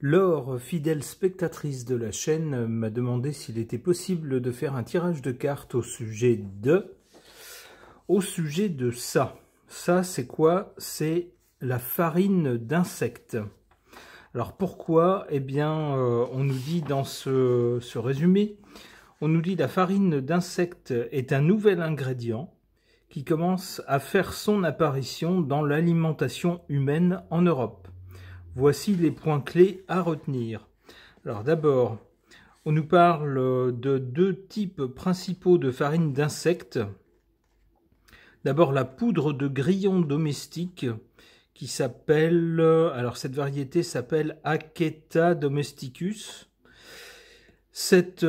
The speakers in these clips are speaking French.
Laure, fidèle spectatrice de la chaîne, m'a demandé s'il était possible de faire un tirage de cartes au sujet de ça. Ça, c'est quoi? C'est la farine d'insectes. Alors pourquoi? Eh bien, on nous dit dans ce résumé, on nous dit la farine d'insectes est un nouvel ingrédient qui commence à faire son apparition dans l'alimentation humaine en Europe. Voici les points clés à retenir. Alors d'abord, on nous parle de deux types principaux de farine d'insectes. D'abord la poudre de grillon domestique qui s'appelle, alors cette variété s'appelle Aketa domesticus. Cette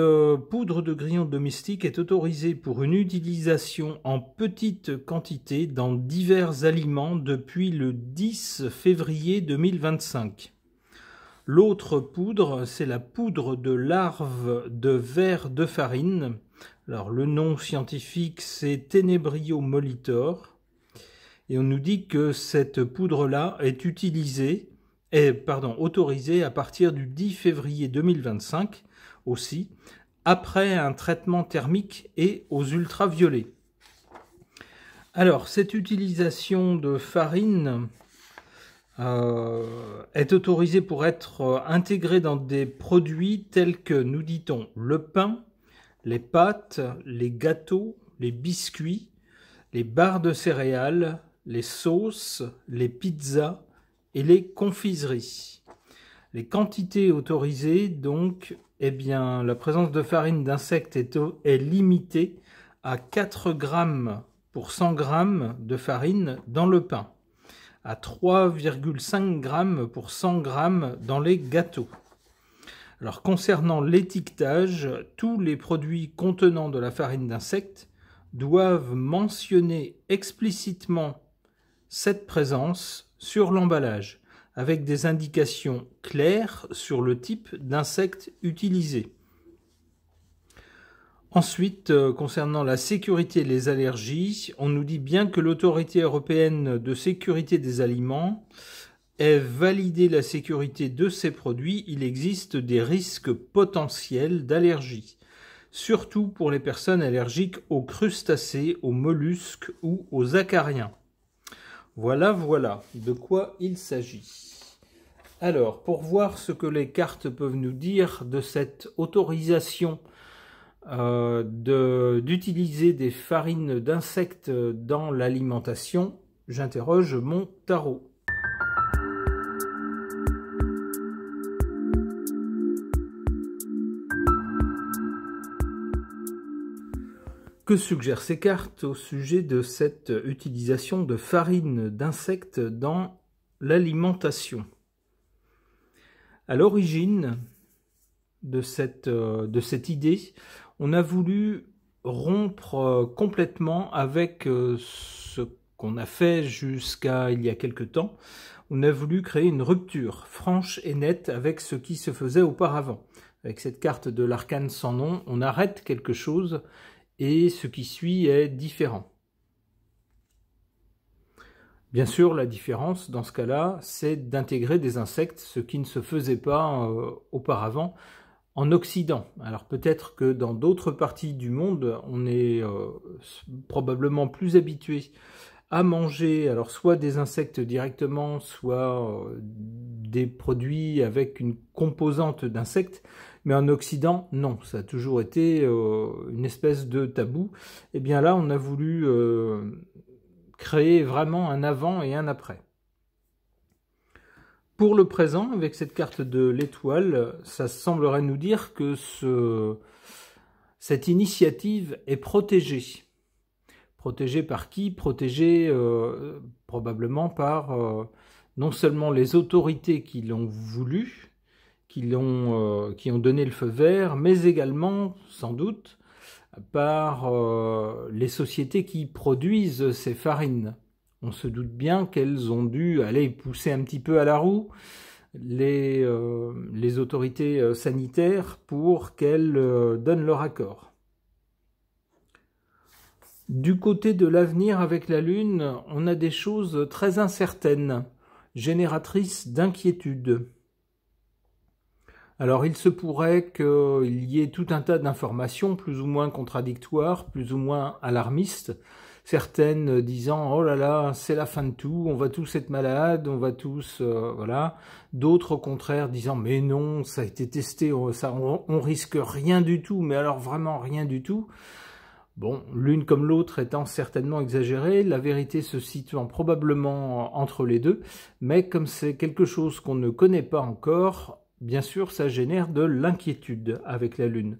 poudre de grillon domestique est autorisée pour une utilisation en petite quantité dans divers aliments depuis le 10 février 2025. L'autre poudre, c'est la poudre de larves de vers de farine. Alors le nom scientifique, c'est Tenebrio molitor. Et on nous dit que cette poudre-là est autorisée à partir du 10 février 2025, aussi, après un traitement thermique et aux ultraviolets. Alors, cette utilisation de farine est autorisée pour être intégrée dans des produits tels que, nous dit-on, le pain, les pâtes, les gâteaux, les biscuits, les barres de céréales, les sauces, les pizzas et les confiseries. Les quantités autorisées, donc, eh bien, la présence de farine d'insectes est limitée à 4 grammes pour 100 grammes de farine dans le pain, à 3,5 grammes pour 100 grammes dans les gâteaux. Alors, concernant l'étiquetage, tous les produits contenant de la farine d'insectes doivent mentionner explicitement cette présence sur l'emballage, avec des indications claires sur le type d'insecte utilisé. Ensuite, concernant la sécurité et les allergies, on nous dit bien que l'Autorité européenne de sécurité des aliments ait validé la sécurité de ces produits. Il existe des risques potentiels d'allergie, surtout pour les personnes allergiques aux crustacés, aux mollusques ou aux acariens. Voilà de quoi il s'agit. Alors, pour voir ce que les cartes peuvent nous dire de cette autorisation d'utiliser des farines d'insectes dans l'alimentation, j'interroge mon tarot. Que suggèrent ces cartes au sujet de cette utilisation de farine d'insectes dans l'alimentation? À l'origine de cette idée, on a voulu rompre complètement avec ce qu'on a fait jusqu'à il y a quelque temps. On a voulu créer une rupture franche et nette avec ce qui se faisait auparavant. Avec cette carte de l'arcane sans nom, on arrête quelque chose et ce qui suit est différent. Bien sûr, la différence dans ce cas-là, c'est d'intégrer des insectes, ce qui ne se faisait pas auparavant en Occident. Alors peut-être que dans d'autres parties du monde, on est probablement plus habitué à manger alors soit des insectes directement, soit des produits avec une composante d'insectes. Mais en Occident, non, ça a toujours été une espèce de tabou. Et bien là, on a voulu créer vraiment un avant et un après. Pour le présent, avec cette carte de l'étoile, ça semblerait nous dire que cette initiative est protégée. Protégée par qui? Protégée probablement par non seulement les autorités qui l'ont voulu, qui ont donné le feu vert, mais également, sans doute, par les sociétés qui produisent ces farines. On se doute bien qu'elles ont dû aller pousser un petit peu à la roue les autorités sanitaires pour qu'elles donnent leur accord. Du côté de l'avenir avec la Lune, on a des choses très incertaines, génératrices d'inquiétude. Alors il se pourrait qu'il y ait tout un tas d'informations plus ou moins contradictoires, plus ou moins alarmistes, certaines disant « Oh là là, c'est la fin de tout, on va tous être malades, on va tous... voilà ». D'autres au contraire disant « Mais non, ça a été testé, on risque rien du tout, mais alors vraiment rien du tout ». Bon, l'une comme l'autre étant certainement exagérée, la vérité se situant probablement entre les deux, mais comme c'est quelque chose qu'on ne connaît pas encore, bien sûr, ça génère de l'inquiétude avec la Lune.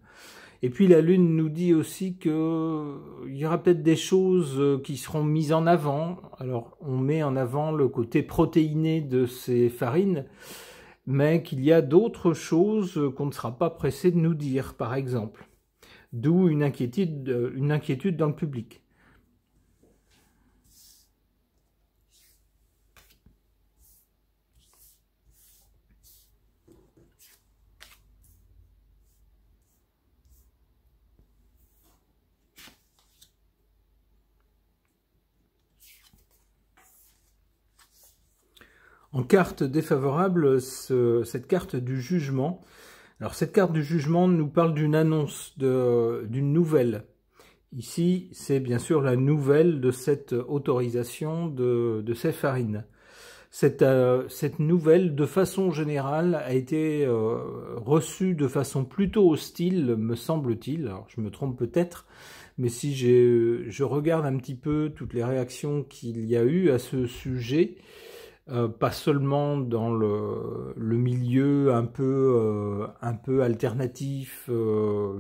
Et puis la Lune nous dit aussi qu'il y aura peut-être des choses qui seront mises en avant. Alors, on met en avant le côté protéiné de ces farines, mais qu'il y a d'autres choses qu'on ne sera pas pressé de nous dire, par exemple. D'où une inquiétude dans le public. En carte défavorable, cette carte du jugement. Alors cette carte du jugement nous parle d'une annonce, d'une nouvelle. Ici, c'est bien sûr la nouvelle de cette autorisation de ces farines. Cette nouvelle, de façon générale, a été reçue de façon plutôt hostile, me semble-t-il. Alors je me trompe peut-être, mais si je regarde un petit peu toutes les réactions qu'il y a eu à ce sujet, pas seulement dans le milieu un peu alternatif,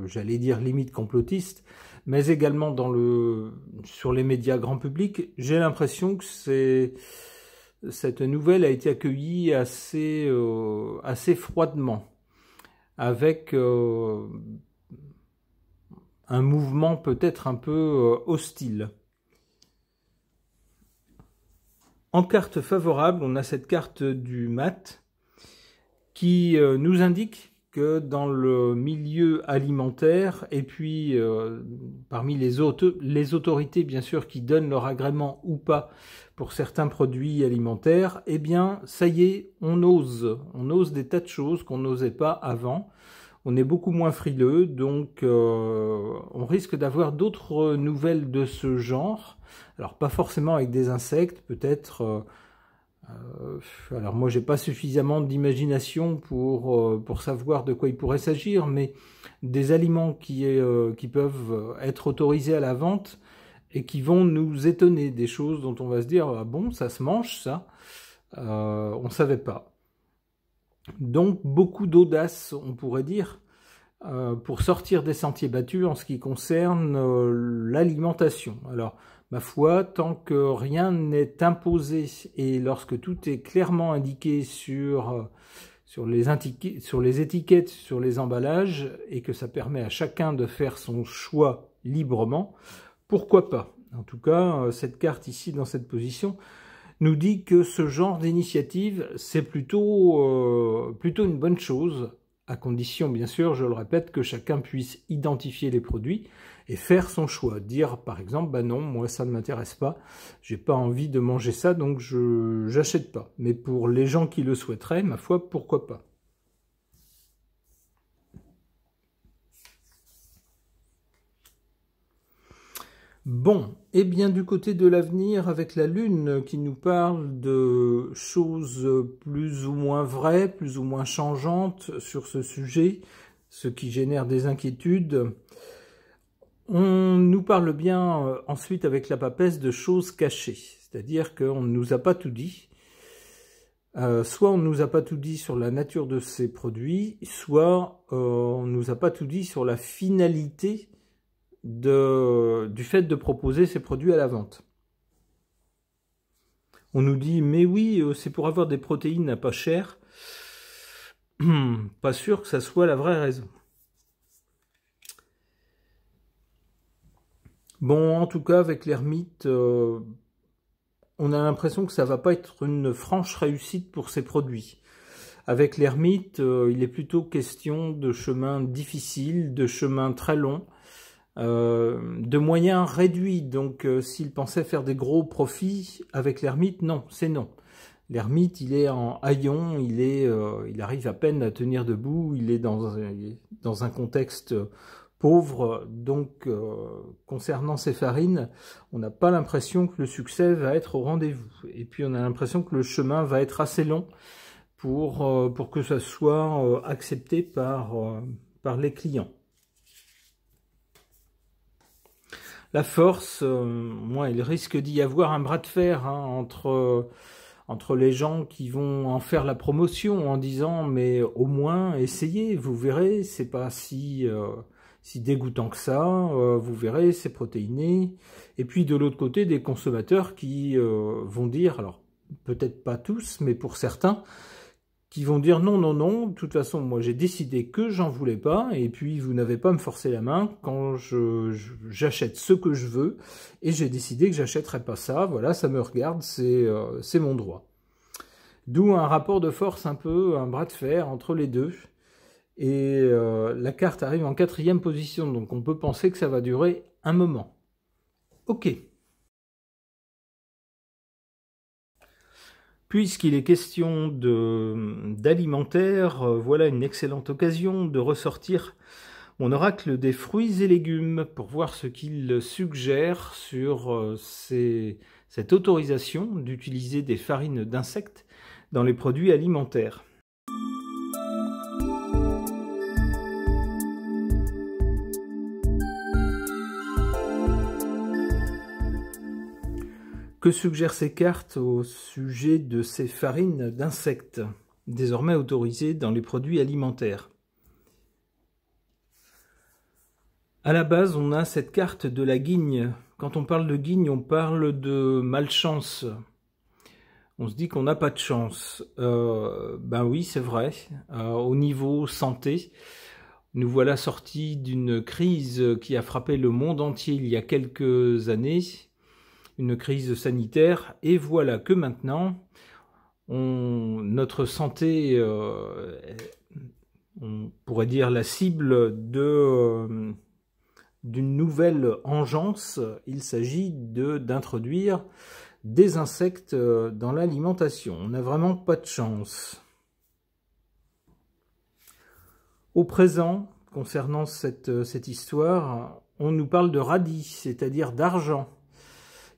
j'allais dire limite complotiste, mais également sur les médias grand public, j'ai l'impression que cette nouvelle a été accueillie assez froidement, avec un mouvement peut-être un peu hostile. En carte favorable, on a cette carte du mat qui nous indique que dans le milieu alimentaire, et puis parmi les autorités bien sûr qui donnent leur agrément ou pas pour certains produits alimentaires, eh bien ça y est, on ose des tas de choses qu'on n'osait pas avant. On est beaucoup moins frileux, donc on risque d'avoir d'autres nouvelles de ce genre. Alors pas forcément avec des insectes, peut-être. Alors moi j'ai pas suffisamment d'imagination pour savoir de quoi il pourrait s'agir, mais des aliments qui peuvent être autorisés à la vente et qui vont nous étonner, des choses dont on va se dire ah bon, ça se mange ça, on savait pas. Donc beaucoup d'audace, on pourrait dire, pour sortir des sentiers battus en ce qui concerne l'alimentation. Alors, ma foi, tant que rien n'est imposé et lorsque tout est clairement indiqué sur les étiquettes, sur les emballages, et que ça permet à chacun de faire son choix librement, pourquoi pas? En tout cas, cette carte ici, dans cette position, nous dit que ce genre d'initiative, c'est plutôt une bonne chose, à condition, bien sûr, je le répète, que chacun puisse identifier les produits et faire son choix. Dire, par exemple, bah non, moi ça ne m'intéresse pas, j'ai pas envie de manger ça, donc je n'achète pas. Mais pour les gens qui le souhaiteraient, ma foi, pourquoi pas. Bon, et bien du côté de l'avenir, avec la Lune qui nous parle de choses plus ou moins vraies, plus ou moins changeantes sur ce sujet, ce qui génère des inquiétudes, on nous parle bien ensuite avec la papesse de choses cachées, c'est-à-dire qu'on ne nous a pas tout dit. Soit on ne nous a pas tout dit sur la nature de ces produits, soit on ne nous a pas tout dit sur la finalité du fait de proposer ces produits à la vente. On nous dit, mais oui, c'est pour avoir des protéines à pas cher. Pas sûr que ça soit la vraie raison. Bon, en tout cas, avec l'ermite, on a l'impression que ça va pas être une franche réussite pour ces produits. Avec l'ermite, il est plutôt question de chemins difficiles, de chemins très longs, de moyens réduits. Donc s'il pensait faire des gros profits avec l'ermite, non, c'est non. L'ermite, il est en haillons, il arrive à peine à tenir debout, il est dans un contexte pauvre. Donc, concernant ces farines, on n'a pas l'impression que le succès va être au rendez-vous. Et puis, on a l'impression que le chemin va être assez long pour que ça soit accepté par les clients. La force, moi, il risque d'y avoir un bras de fer hein, entre les gens qui vont en faire la promotion en disant mais au moins essayez, vous verrez, c'est pas si dégoûtant que ça, vous verrez, c'est protéiné. Et puis de l'autre côté, des consommateurs qui vont dire, alors peut-être pas tous, mais pour certains, qui vont dire non, non, non, de toute façon, moi j'ai décidé que j'en voulais pas, et puis vous n'avez pas à me forcer la main quand j'achète ce que je veux, et j'ai décidé que j'achèterai pas ça, voilà, ça me regarde, c'est mon droit. D'où un rapport de force un peu, un bras de fer entre les deux, et la carte arrive en 4e position, donc on peut penser que ça va durer un moment. Ok. Puisqu'il est question d'alimentaire, voilà une excellente occasion de ressortir mon oracle des fruits et légumes pour voir ce qu'il suggère sur cette autorisation d'utiliser des farines d'insectes dans les produits alimentaires. Que suggèrent ces cartes au sujet de ces farines d'insectes, désormais autorisées dans les produits alimentaires? À la base, on a cette carte de la guigne. Quand on parle de guigne, on parle de malchance. On se dit qu'on n'a pas de chance. Ben oui, c'est vrai. Au niveau santé, nous voilà sortis d'une crise qui a frappé le monde entier il y a quelques années. Une crise sanitaire, et voilà que maintenant, notre santé, on pourrait dire la cible d'une nouvelle engeance. Il s'agit d'introduire des insectes dans l'alimentation. On n'a vraiment pas de chance. Au présent, concernant cette histoire, on nous parle de radis, c'est-à-dire d'argent.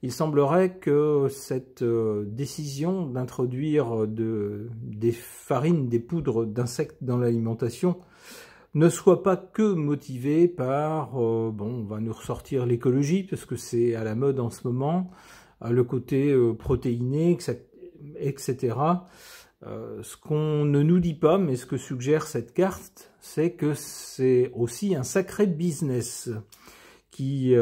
Il semblerait que cette décision d'introduire des farines, des poudres d'insectes dans l'alimentation ne soit pas que motivée par, bon, on va nous ressortir l'écologie, parce que c'est à la mode en ce moment, le côté protéiné, etc. Ce qu'on ne nous dit pas, mais ce que suggère cette carte, c'est que c'est aussi un sacré business qui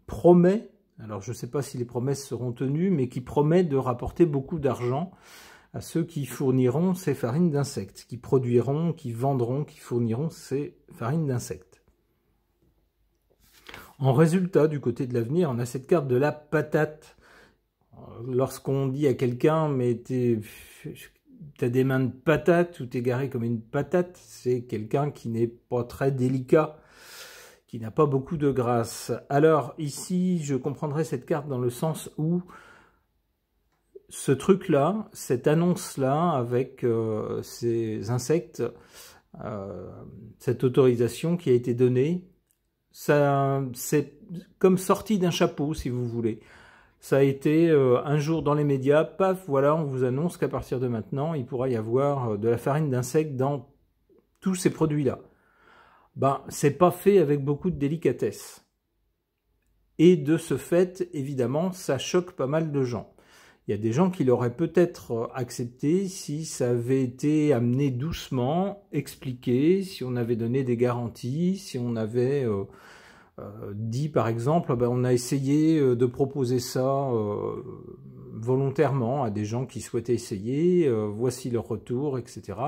promet, alors je ne sais pas si les promesses seront tenues, mais qui promet de rapporter beaucoup d'argent à ceux qui fourniront ces farines d'insectes, qui produiront, qui vendront, qui fourniront ces farines d'insectes. En résultat, du côté de l'avenir, on a cette carte de la patate. Lorsqu'on dit à quelqu'un, mais t'as des mains de patate ou t'es garé comme une patate, c'est quelqu'un qui n'est pas très délicat, qui n'a pas beaucoup de grâce. Alors ici, je comprendrais cette carte dans le sens où ce truc-là, cette annonce-là, avec ces insectes, cette autorisation qui a été donnée, ça, c'est comme sorti d'un chapeau, si vous voulez. Ça a été un jour dans les médias, paf, voilà, on vous annonce qu'à partir de maintenant, il pourra y avoir de la farine d'insectes dans tous ces produits-là. Ben, c'est pas fait avec beaucoup de délicatesse. Et de ce fait, évidemment, ça choque pas mal de gens. Il y a des gens qui l'auraient peut-être accepté si ça avait été amené doucement, expliqué, si on avait donné des garanties, si on avait dit par exemple, ben, on a essayé de proposer ça volontairement à des gens qui souhaitaient essayer, voici leur retour, etc.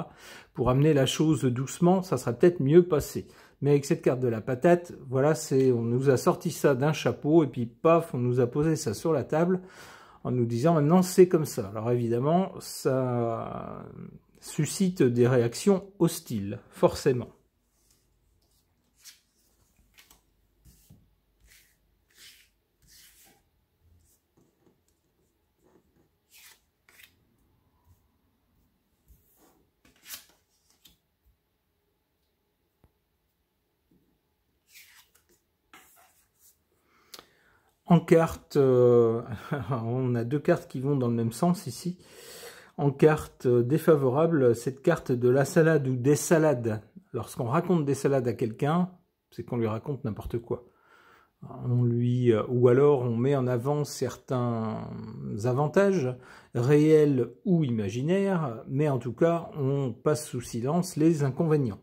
Pour amener la chose doucement, ça serait peut-être mieux passé. Mais avec cette carte de la patate, voilà, on nous a sorti ça d'un chapeau et puis paf, on nous a posé ça sur la table en nous disant maintenant c'est comme ça. Alors évidemment, ça suscite des réactions hostiles, forcément. En carte, on a deux cartes qui vont dans le même sens ici. En carte défavorable, cette carte de la salade ou des salades. Lorsqu'on raconte des salades à quelqu'un, c'est qu'on lui raconte n'importe quoi. Ou alors on met en avant certains avantages réels ou imaginaires, mais en tout cas on passe sous silence les inconvénients.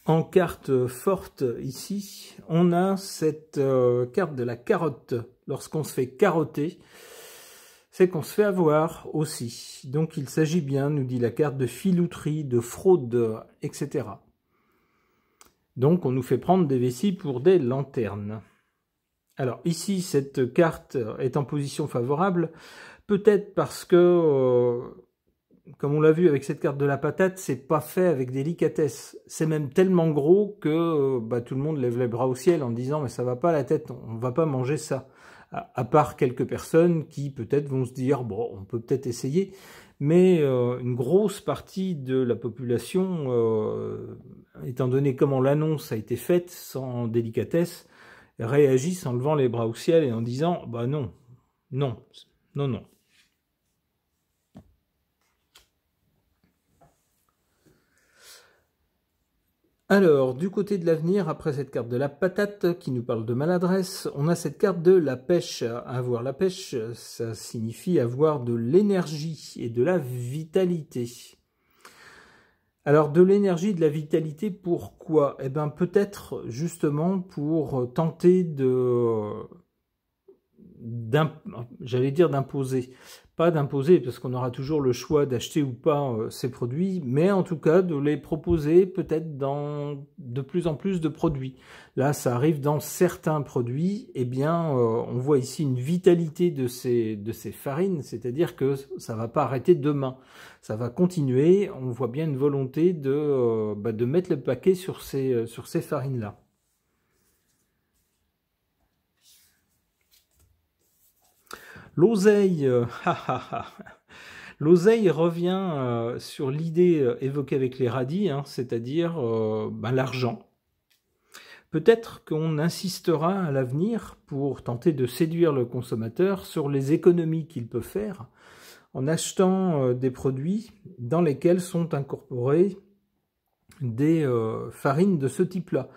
En carte forte ici, on a cette carte de la carotte. Lorsqu'on se fait carotter, c'est qu'on se fait avoir aussi. Donc il s'agit bien, nous dit la carte, de filouterie, de fraude, etc. Donc on nous fait prendre des vessies pour des lanternes. Alors ici, cette carte est en position favorable, peut-être parce que, comme on l'a vu avec cette carte de la patate, c'est pas fait avec délicatesse. C'est même tellement gros que tout le monde lève les bras au ciel en disant « mais ça va pas la tête, on va pas manger ça ». À part quelques personnes qui peut-être vont se dire « bon, on peut peut-être essayer ». Mais une grosse partie de la population, étant donné comment l'annonce a été faite, sans délicatesse, réagissent en levant les bras au ciel et en disant « bah non, non, non, non ». Alors, du côté de l'avenir, après cette carte de la patate qui nous parle de maladresse, on a cette carte de la pêche. Avoir la pêche, ça signifie avoir de l'énergie et de la vitalité. Alors, de l'énergie et de la vitalité, pourquoi? Eh bien, peut-être justement pour tenter j'allais dire d'imposer. Pas d'imposer, parce qu'on aura toujours le choix d'acheter ou pas ces produits, mais en tout cas de les proposer peut-être dans de plus en plus de produits. Là, ça arrive dans certains produits, eh bien, on voit ici une vitalité de ces farines, c'est-à-dire que ça va pas arrêter demain. Ça va continuer, on voit bien une volonté de mettre le paquet sur ces farines-là. L'oseille, l'oseille revient sur l'idée évoquée avec les radis, hein, c'est-à-dire l'argent. Peut-être qu'on insistera à l'avenir pour tenter de séduire le consommateur sur les économies qu'il peut faire en achetant des produits dans lesquels sont incorporées des farines de ce type-là.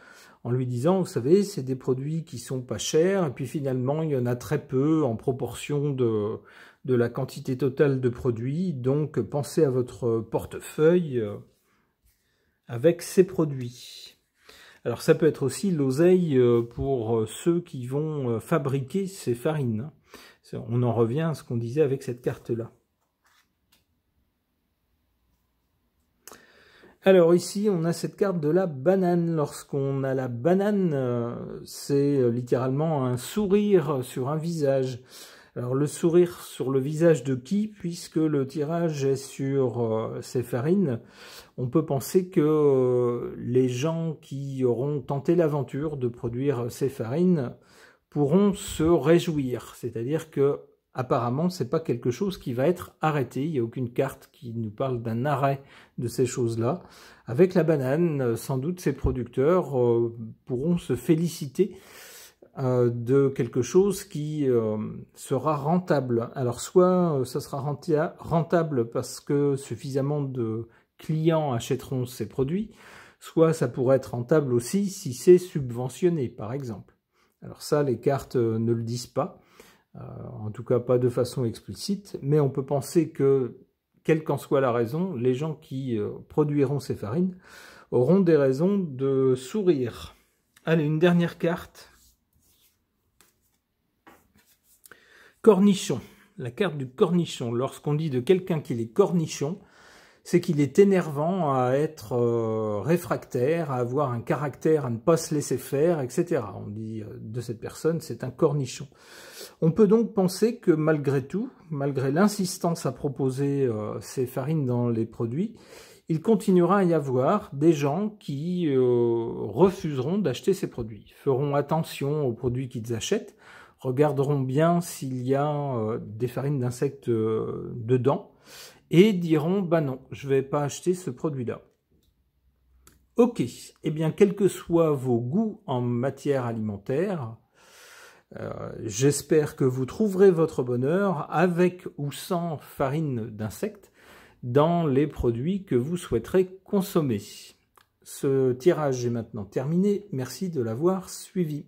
En lui disant, vous savez, c'est des produits qui sont pas chers, et puis finalement, il y en a très peu en proportion de la quantité totale de produits, donc pensez à votre portefeuille avec ces produits. Alors ça peut être aussi l'oseille pour ceux qui vont fabriquer ces farines. On en revient à ce qu'on disait avec cette carte-là. Alors ici, on a cette carte de la banane. Lorsqu'on a la banane, c'est littéralement un sourire sur un visage. Alors le sourire sur le visage de qui? Puisque le tirage est sur ces farines, on peut penser que les gens qui auront tenté l'aventure de produire ces farines pourront se réjouir. C'est-à-dire que apparemment, c'est pas quelque chose qui va être arrêté. Il n'y a aucune carte qui nous parle d'un arrêt de ces choses-là. Avec la banane, sans doute, ces producteurs pourront se féliciter de quelque chose qui sera rentable. Alors, soit ça sera rentable parce que suffisamment de clients achèteront ces produits, soit ça pourrait être rentable aussi si c'est subventionné, par exemple. Alors ça, les cartes ne le disent pas. En tout cas pas de façon explicite, mais on peut penser que, quelle qu'en soit la raison, les gens qui produiront ces farines auront des raisons de sourire. Allez, une dernière carte. Cornichon, la carte du cornichon. Lorsqu'on dit de quelqu'un qu'il est cornichon, c'est qu'il est énervant à être réfractaire, à avoir un caractère, à ne pas se laisser faire, etc. On dit de cette personne, c'est un cornichon. On peut donc penser que malgré tout, malgré l'insistance à proposer ces farines dans les produits, il continuera à y avoir des gens qui refuseront d'acheter ces produits, feront attention aux produits qu'ils achètent, regarderont bien s'il y a des farines d'insectes dedans, et diront, bah non, je ne vais pas acheter ce produit-là. Ok, eh bien, quels que soient vos goûts en matière alimentaire, j'espère que vous trouverez votre bonheur avec ou sans farine d'insectes dans les produits que vous souhaiterez consommer. Ce tirage est maintenant terminé. Merci de l'avoir suivi.